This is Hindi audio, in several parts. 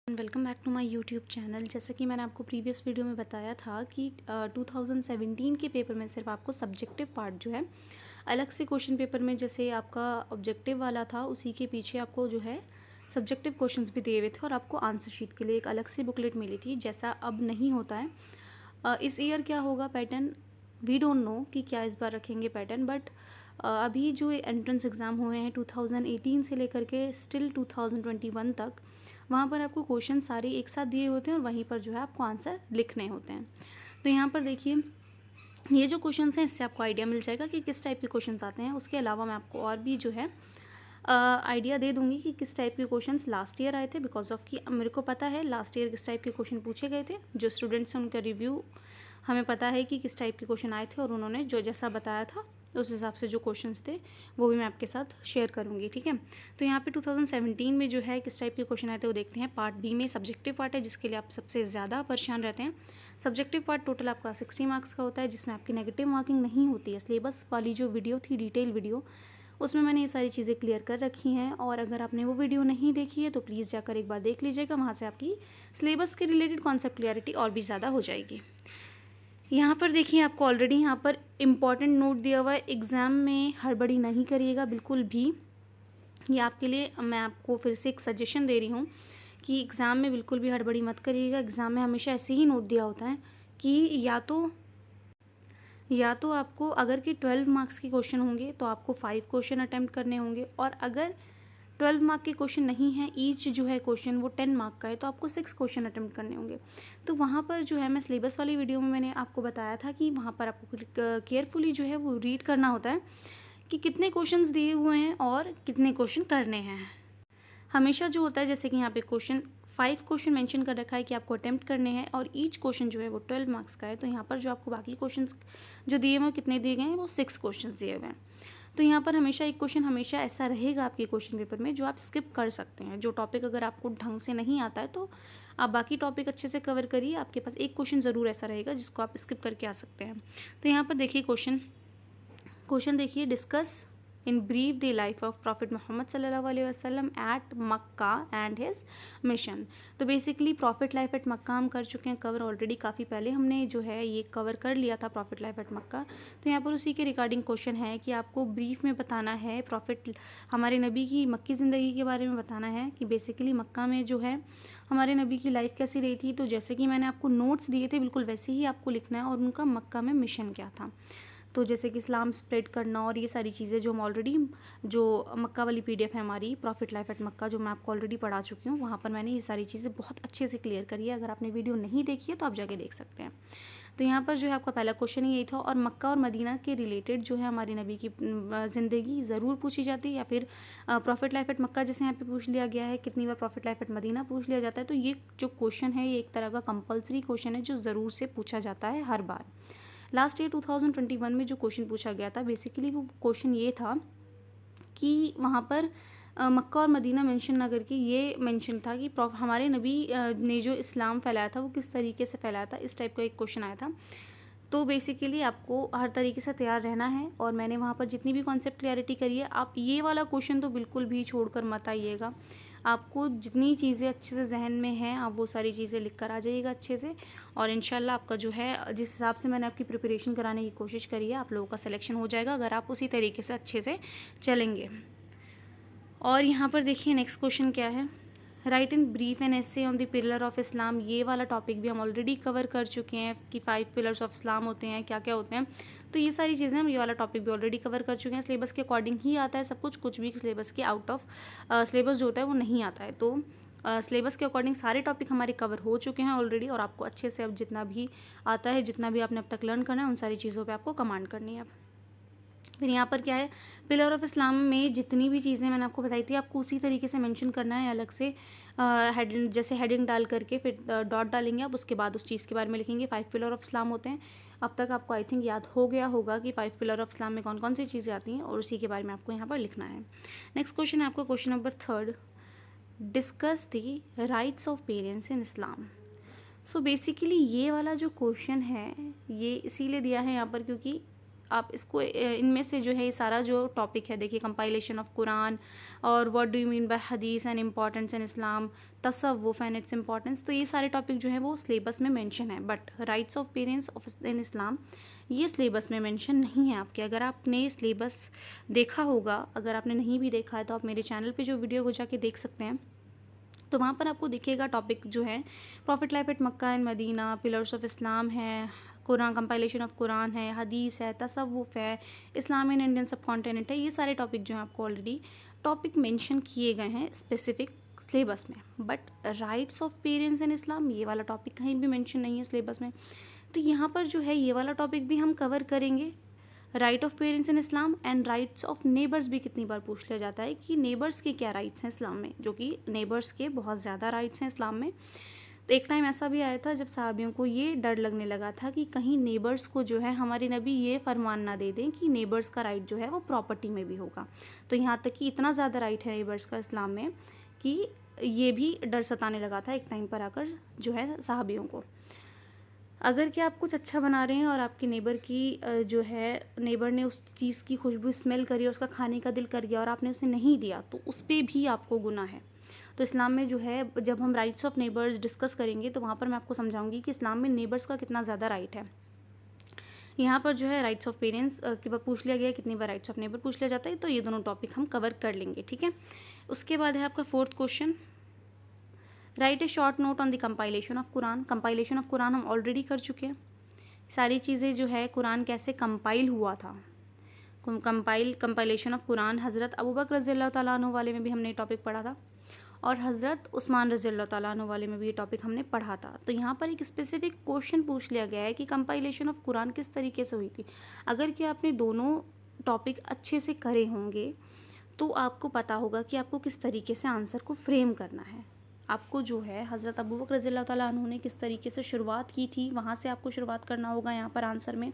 Welcome back to my YouTube channel. जैसा कि मैंने आपको प्रीवियस वीडियो में बताया था कि 2017 के पेपर में सिर्फ आपको सब्जेक्टिव पार्ट जो है अलग से क्वेश्चन पेपर में जैसे आपका ऑब्जेक्टिव वाला था उसी के पीछे आपको जो है सब्जेक्टिव क्वेश्चंस भी दिए हुए थे और आपको आंसर शीट के लिए एक अलग से बुकलेट मिली थी, जैसा अब नहीं होता है। इस ईयर क्या होगा पैटर्न वी डोंट नो कि क्या इस बार रखेंगे पैटर्न, बट अभी जो एंट्रेंस एग्ज़ाम हुए हैं 2018 से लेकर के स्टिल 2021 तक, वहाँ पर आपको क्वेश्चन सारे एक साथ दिए होते हैं और वहीं पर जो है आपको आंसर लिखने होते हैं। तो यहाँ पर देखिए ये जो क्वेश्चंस हैं इससे आपको आइडिया मिल जाएगा कि किस टाइप के क्वेश्चंस आते हैं। उसके अलावा मैं आपको और भी जो है आइडिया दे दूँगी कि किस टाइप के क्वेश्चंस लास्ट ईयर आए थे, बिकॉज ऑफ कि मेरे को पता है लास्ट ईयर किस टाइप के क्वेश्चन पूछे गए थे। जो स्टूडेंट्स हैं उनका रिव्यू हमें पता है कि किस टाइप के क्वेश्चन आए थे और उन्होंने जो जैसा बताया था उस हिसाब से जो क्वेश्चंस थे वो भी मैं आपके साथ शेयर करूंगी, ठीक है। तो यहाँ पे 2017 में जो है किस टाइप के क्वेश्चन आए थे वो देखते हैं। पार्ट बी में सब्जेक्टिव पार्ट है जिसके लिए आप सबसे ज़्यादा परेशान रहते हैं। सब्जेक्टिव पार्ट टोटल आपका 60 मार्क्स का होता है, जिसमें आपकी नेगेटिव मार्किंग नहीं होती है। सिलेबस वाली जो वीडियो थी, डिटेल वीडियो, उसमें मैंने ये सारी चीज़ें क्लियर कर रखी हैं और अगर आपने वो वीडियो नहीं देखी है तो प्लीज़ जाकर एक बार देख लीजिएगा। वहाँ से आपकी सिलेबस के रिलेटेड कॉन्सेप्ट क्लियरिटी और भी ज़्यादा हो जाएगी। यहाँ पर देखिए आपको ऑलरेडी यहाँ पर इम्पॉर्टेंट नोट दिया हुआ है। एग्ज़ाम में हड़बड़ी नहीं करिएगा बिल्कुल भी। ये आपके लिए मैं आपको फिर से एक सजेशन दे रही हूँ कि एग्ज़ाम में बिल्कुल भी हड़बड़ी मत करिएगा। एग्ज़ाम में हमेशा ऐसे ही नोट दिया होता है कि या तो आपको अगर कि 12 मार्क्स के क्वेश्चन होंगे तो आपको 5 क्वेश्चन अटैम्प्ट करने होंगे, और अगर 12 मार्क के क्वेश्चन नहीं है, ईच जो है क्वेश्चन वो 10 मार्क का है, तो आपको 6 क्वेश्चन अटैम्प्ट करने होंगे। तो वहाँ पर जो है मैं सिलेबस वाली वीडियो में मैंने आपको बताया था कि वहाँ पर आपको केयरफुली जो है वो रीड करना होता है कि कितने क्वेश्चंस दिए हुए हैं और कितने क्वेश्चन करने हैं। हमेशा जो होता है जैसे कि यहाँ पे 5 क्वेश्चन मेंशन कर रखा है कि आपको अटेम्प्ट करने हैं और ईच क्वेश्चन जो है वो 12 मार्क्स का है, तो यहाँ पर जो आपको बाकी क्वेश्चंस जो दिए हुए हैं कितने दिए गए हैं वो 6 क्वेश्चन दिए हुए हैं। तो यहाँ पर हमेशा एक क्वेश्चन हमेशा ऐसा रहेगा आपके क्वेश्चन पेपर में जो आप स्किप कर सकते हैं। जो टॉपिक अगर आपको ढंग से नहीं आता है तो आप बाकी टॉपिक अच्छे से कवर करिए, आपके पास एक क्वेश्चन ज़रूर ऐसा रहेगा जिसको आप स्किप करके आ सकते हैं। तो यहाँ पर देखिए क्वेश्चन देखिए, discuss in brief the life of prophet Muhammad सल्लल्लाहु अलैहि वसल्लम at Mecca and his mission. तो basically prophet life at Mecca हम कर चुके हैं कवर ऑलरेडी, काफ़ी पहले हमने जो है ये कवर कर लिया था प्रॉफिट लाइफ एट मक्का। तो यहाँ पर उसी के रिगार्डिंग क्वेश्चन है कि आपको ब्रीफ में बताना है प्रॉफिट हमारे नबी की मक्की ज़िंदगी के बारे में बताना है कि बेसिकली मक्का में जो है हमारे नबी की लाइफ कैसी रही थी। तो जैसे कि मैंने आपको नोट्स दिए थे बिल्कुल वैसे ही आपको लिखना है और उनका मक्का में मिशन क्या था। तो जैसे कि इस्लाम स्प्रेड करना और ये सारी चीज़ें जो हम ऑलरेडी जो मक्का वाली पीडीएफ है हमारी प्रॉफिट लाइफ एट मक्का जो मैं आपको ऑलरेडी पढ़ा चुकी हूँ, वहाँ पर मैंने ये सारी चीज़ें बहुत अच्छे से क्लियर करी है। अगर आपने वीडियो नहीं देखी है तो आप जाके देख सकते हैं। तो यहाँ पर जो है आपका पहला क्वेश्चन ही यही था, और मक्का और मदीना के रिलेटेड जो है हमारी नबी की ज़िंदगी ज़रूर पूछी जाती है, या फिर प्रॉफिट लाइफ एट मक्का जैसे यहाँ पे पूछ लिया गया है, कितनी बार प्रॉफिट लाइफ एट मदीना पूछ लिया जाता है। तो ये जो क्वेश्चन है ये एक तरह का कंपलसरी क्वेश्चन है जो ज़रूर से पूछा जाता है हर बार। लास्ट ईयर 2021 में जो क्वेश्चन पूछा गया था बेसिकली वो क्वेश्चन ये था कि वहाँ पर मक्का और मदीना मेंशन ना करके ये मेंशन था कि हमारे नबी ने जो इस्लाम फैलाया था वो किस तरीके से फैलाया था, इस टाइप का एक क्वेश्चन आया था। तो बेसिकली आपको हर तरीके से तैयार रहना है और मैंने वहाँ पर जितनी भी कॉन्सेप्ट क्लैरिटी करी है, आप ये वाला क्वेश्चन तो बिल्कुल भी छोड़कर मत आइएगा। आपको जितनी चीज़ें अच्छे से जहन में हैं आप वो सारी चीज़ें लिख कर आ जाइएगा अच्छे से, और इंशाल्लाह आपका जो है जिस हिसाब से मैंने आपकी प्रिपरेशन कराने की कोशिश करी है आप लोगों का सिलेक्शन हो जाएगा अगर आप उसी तरीके से अच्छे से चलेंगे। और यहाँ पर देखिए नेक्स्ट क्वेश्चन क्या है, right in brief an essay on the pillar of Islam. ये वाला टॉपिक भी हम ऑलरेडी कवर कर चुके हैं कि 5 पिलर्स ऑफ इस्लाम होते हैं, क्या क्या होते हैं। तो ये सारी चीज़ें हम ये वाला टॉपिक भी ऑलरेडी कवर कर चुके हैं। सिलेबस के अकॉर्डिंग ही आता है सब कुछ, कुछ भी सिलेबस के आउट ऑफ सिलेबस जो होता है वो नहीं आता है। तो सिलेबस के अकॉर्डिंग सारे टॉपिक हमारे कवर हो चुके हैं ऑलरेडी, और आपको अच्छे से अब जितना भी आता है, जितना भी आपने अब तक लर्न करना है, उन सारी चीज़ों पर आपको कमांड करनी है अब। फिर यहाँ पर क्या है, पिलर ऑफ इस्लाम में जितनी भी चीज़ें मैंने आपको बताई थी आपको उसी तरीके से मेंशन करना है अलग से जैसे हेडिंग डाल करके फिर डॉट डालेंगे आप, उसके बाद उस चीज़ के बारे में लिखेंगे। 5 पिलर ऑफ इस्लाम होते हैं। अब तक आपको आई थिंक याद हो गया होगा कि 5 पिलर ऑफ इस्लाम में कौन कौन सी चीज़ें आती हैं और उसी के बारे में आपको यहाँ पर लिखना है। नेक्स्ट क्वेश्चन है आपका question number 3, discuss the rights of parents in Islam. So basically ये वाला जो क्वेश्चन है ये इसीलिए दिया है यहाँ पर क्योंकि आप इसको इनमें से जो है ये सारा जो टॉपिक है, देखिए कंपाइलेशन ऑफ कुरान और what do you mean by hadith and importance in Islam, tasawwuf and its importance, तो ये सारे टॉपिक जो है वो सिलेबस में मेंशन है। But rights of parents of in Islam ये सिलेबस में मेंशन नहीं है आपके। अगर आपने सिलेबस देखा होगा, अगर आपने नहीं भी देखा है तो आप मेरे चैनल पे जो वीडियो वो जाके देख सकते हैं, तो वहाँ पर आपको दिखेगा टॉपिक जो है prophet life at Mecca and Medina, pillars of Islam है, कुरान कंपाइलेशन ऑफ कुरान है, हदीस है, तसव्वुफ है, इस्लाम इन इंडियन सब कॉन्टिनेंट है। ये सारे टॉपिक जो हैं आपको ऑलरेडी टॉपिक मेंशन किए गए हैं स्पेसिफिक सिलेबस में। But rights of parents in Islam ये वाला टॉपिक कहीं भी मेंशन नहीं है सिलेबस में। तो यहाँ पर जो है ये वाला टॉपिक भी हम कवर करेंगे। Right of parents in Islam and rights of neighbours भी कितनी बार पूछ लिया जाता है कि नेबर्स के क्या राइट्स हैं इस्लाम में, जो कि नेबर्स के बहुत ज़्यादा राइट्स हैं इस्लाम में। तो एक टाइम ऐसा भी आया था जब सहाबियों को ये डर लगने लगा था कि कहीं नेबर्स को जो है हमारे नबी ये फरमान ना दे दें कि नेबर्स का राइट जो है वो प्रॉपर्टी में भी होगा। तो यहाँ तक कि इतना ज़्यादा राइट है नेबर्स का इस्लाम में कि ये भी डर सताने लगा था एक टाइम पर आकर जो है सहाबियों को। अगर कि आप कुछ अच्छा बना रहे हैं और आपके नेबर की जो है नेबर ने उस चीज़ की खुशबू स्मेल करी और उसका खाने का दिल कर गया और आपने उसे नहीं दिया, तो उस पर भी आपको गुनाह है। तो इस्लाम में जो है जब हम राइट्स ऑफ नेबर्स डिस्कस करेंगे तो वहाँ पर मैं आपको समझाऊंगी कि इस्लाम में नेबर्स का कितना ज़्यादा राइट है। यहाँ पर जो है राइट्स ऑफ पेरेंट्स के बाद पूछ लिया गया, कितनी बार राइट्स ऑफ नेबर पूछ लिया जाता है, तो ये दोनों टॉपिक हम कवर कर लेंगे, ठीक है। उसके बाद है आपका fourth question, right A short note on the compilation of Quran. Compilation of Quran हम ऑलरेडी कर चुके हैं। सारी चीज़ें जो है कुरान कैसे कंपाइल हुआ था, कंपाइलेशन ऑफ कुरान हज़रत अबू बकर रज़ियल्लाहु तआला अन्हु वाले में भी हमने टॉपिक पढ़ा था और हज़रत उस्मान रज़ियल्लाहु तआला अन्हु वाले में भी ये टॉपिक हमने पढ़ा था। तो यहाँ पर एक स्पेसिफिक क्वेश्चन पूछ लिया गया है कि कंपाइलेशन ऑफ कुरान किस तरीके से हुई थी। अगर कि आपने दोनों टॉपिक अच्छे से करे होंगे तो आपको पता होगा कि आपको किस तरीके से आंसर को फ्रेम करना है। आपको जो है हज़रत अबू बकर रज़ियल्लाहु तआला अन्हु ने किस तरीके से शुरुआत की थी, वहाँ से आपको शुरुआत करना होगा यहाँ पर आंसर में।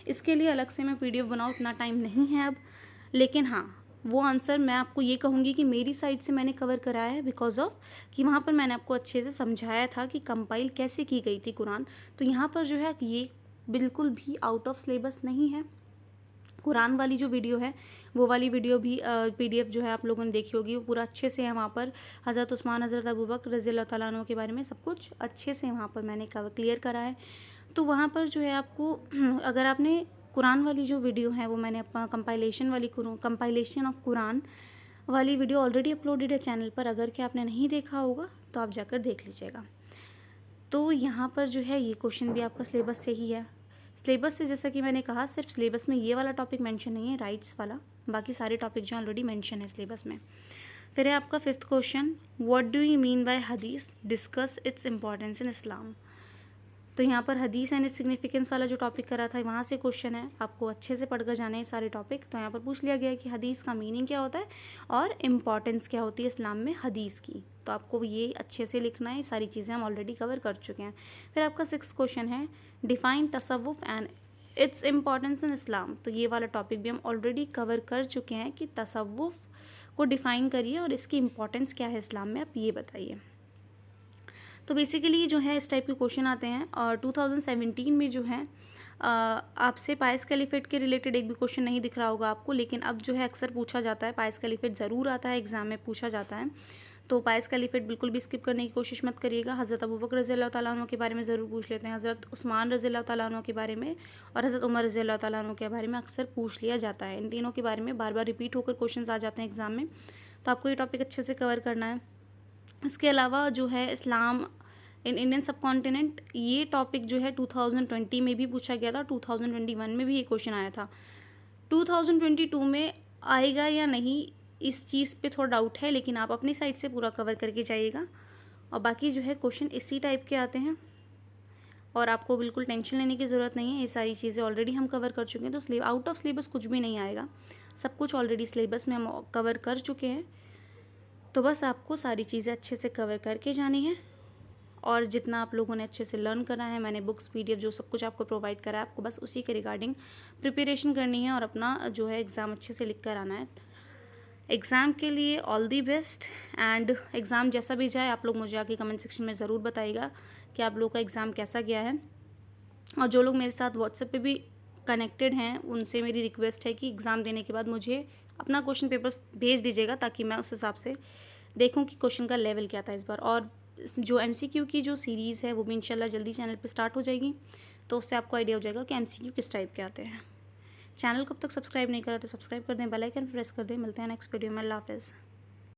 इसके लिए अलग से मैं PDF बनाऊँ, इतना टाइम नहीं है अब, लेकिन हाँ वो आंसर मैं आपको ये कहूँगी कि मेरी साइड से मैंने कवर कराया है बिकॉज ऑफ कि वहाँ पर मैंने आपको अच्छे से समझाया था कि कंपाइल कैसे की गई थी कुरान। तो यहाँ पर जो है ये बिल्कुल भी आउट ऑफ सिलेबस नहीं है। कुरान वाली जो वीडियो है वो वाली वीडियो भी PDF जो है आप लोगों ने देखी होगी, वो पूरा अच्छे से है। वहाँ पर हज़रत उस्मान, हज़रत अबू बकर रज़ियल्लाहु तआला अन्हु के बारे में सब कुछ अच्छे से वहाँ पर मैंने क्लियर करा है। तो वहाँ पर जो है आपको अगर आपने कुरान वाली जो वीडियो है वो मैंने अपना कंपाइलेशन ऑफ कुरान वाली वीडियो ऑलरेडी अपलोडेड है चैनल पर, अगर कि आपने नहीं देखा होगा तो आप जाकर देख लीजिएगा। तो यहाँ पर जो है ये क्वेश्चन भी आपका सिलेबस से ही है। सिलेबस से जैसा कि मैंने कहा सिर्फ सिलेबस में ये वाला टॉपिक मेंशन नहीं है राइट्स वाला, बाकी सारे टॉपिक जो ऑलरेडी मेंशन है सिलेबस में। फिर है आपका fifth question, what do you mean by हदीस, discuss it's importance in Islam. तो यहाँ पर हदीस एंड इट्स सिग्निफिकेंस वाला जो टॉपिक करा था वहाँ से क्वेश्चन है, आपको अच्छे से पढ़कर जाने हैं सारे टॉपिक। तो यहाँ पर पूछ लिया गया कि हदीस का मीनिंग क्या होता है और इम्पॉर्टेंस क्या होती है इस्लाम में हदीस की। तो आपको ये अच्छे से लिखना है, सारी चीज़ें हम ऑलरेडी कवर कर चुके हैं। फिर आपका सिक्स्थ क्वेश्चन है, define tasawwuf and its importance in Islam. तो ये वाला टॉपिक भी हम ऑलरेडी कवर कर चुके हैं कि तसव्वुफ को डिफ़ाइन करिए और इसकी इम्पॉर्टेंस क्या है इस्लाम में, आप ये बताइए। तो बेसिकली जो है इस टाइप के क्वेश्चन आते हैं। और 2017 में जो है आपसे पायस कैलिफेट के रिलेटेड एक भी क्वेश्चन नहीं दिख रहा होगा आपको, लेकिन अब जो है अक्सर पूछा जाता है, पायस कैलिफेट ज़रूर आता है एग्ज़ाम में, पूछा जाता है। तो पायस कैलिफेट बिल्कुल भी स्किप करने की कोशिश मत करिएगा। हज़रत अबू बकर रज़ियल्लाहु तआला अन्हु के बारे में ज़रूर पूछ लेते हैं, हज़रत उस्मान रज़ियल्लाहु तआला अन्हु के बारे में और हज़रत उमर रज़ियल्लाहु तआला अन्हु के बारे में अक्सर पूछ लिया जाता है। इन तीनों के बारे में बार बार रिपीट होकर क्वेश्चन आ जाते हैं एग्ज़ाम में, तो आपको ये टॉपिक अच्छे से कवर करना है। इसके अलावा जो है इस्लाम इन इंडियन सब कॉन्टिनेंट, ये टॉपिक जो है 2020 में भी पूछा गया था, 2021 में भी ये क्वेश्चन आया था। 2022 में आएगा या नहीं इस चीज़ पे थोड़ा डाउट है, लेकिन आप अपनी साइड से पूरा कवर करके जाइएगा। और बाकी जो है क्वेश्चन इसी टाइप के आते हैं और आपको बिल्कुल टेंशन लेने की ज़रूरत नहीं है, ये सारी चीज़ें ऑलरेडी हम कवर कर चुके हैं। तो आउट ऑफ सिलेबस कुछ भी नहीं आएगा, सब कुछ ऑलरेडी सिलेबस में हम कवर कर चुके हैं। तो बस आपको सारी चीज़ें अच्छे से कवर करके जानी है और जितना आप लोगों ने अच्छे से लर्न करा है, मैंने बुक्स PDF जो सब कुछ आपको प्रोवाइड करा है, आपको बस उसी के रिगार्डिंग प्रिपरेशन करनी है और अपना जो है एग्ज़ाम अच्छे से लिख कर आना है। एग्ज़ाम के लिए all the best. And exam जैसा भी जाए आप लोग मुझे आके कमेंट सेक्शन में ज़रूर बताइएगा कि आप लोग का एग्ज़ाम कैसा गया है। और जो लोग मेरे साथ व्हाट्सएप पे भी कनेक्टेड हैं उनसे मेरी रिक्वेस्ट है कि एग्ज़ाम देने के बाद मुझे अपना क्वेश्चन पेपर्स भेज दीजिएगा, ताकि मैं उस हिसाब से देखूं कि क्वेश्चन का लेवल क्या था इस बार। और जो एमसीक्यू की जो सीरीज़ है वो भी इंशाल्लाह जल्दी चैनल पे स्टार्ट हो जाएगी, तो उससे आपको आइडिया हो जाएगा कि एमसीक्यू किस टाइप के आते हैं। चैनल को अब तक सब्सक्राइब नहीं करा तो सब्सक्राइब कर दें, बेल आइकन प्रेस कर दें। मिलते हैं नेक्स्ट वीडियो में। अल्लाह हाफ़िज़।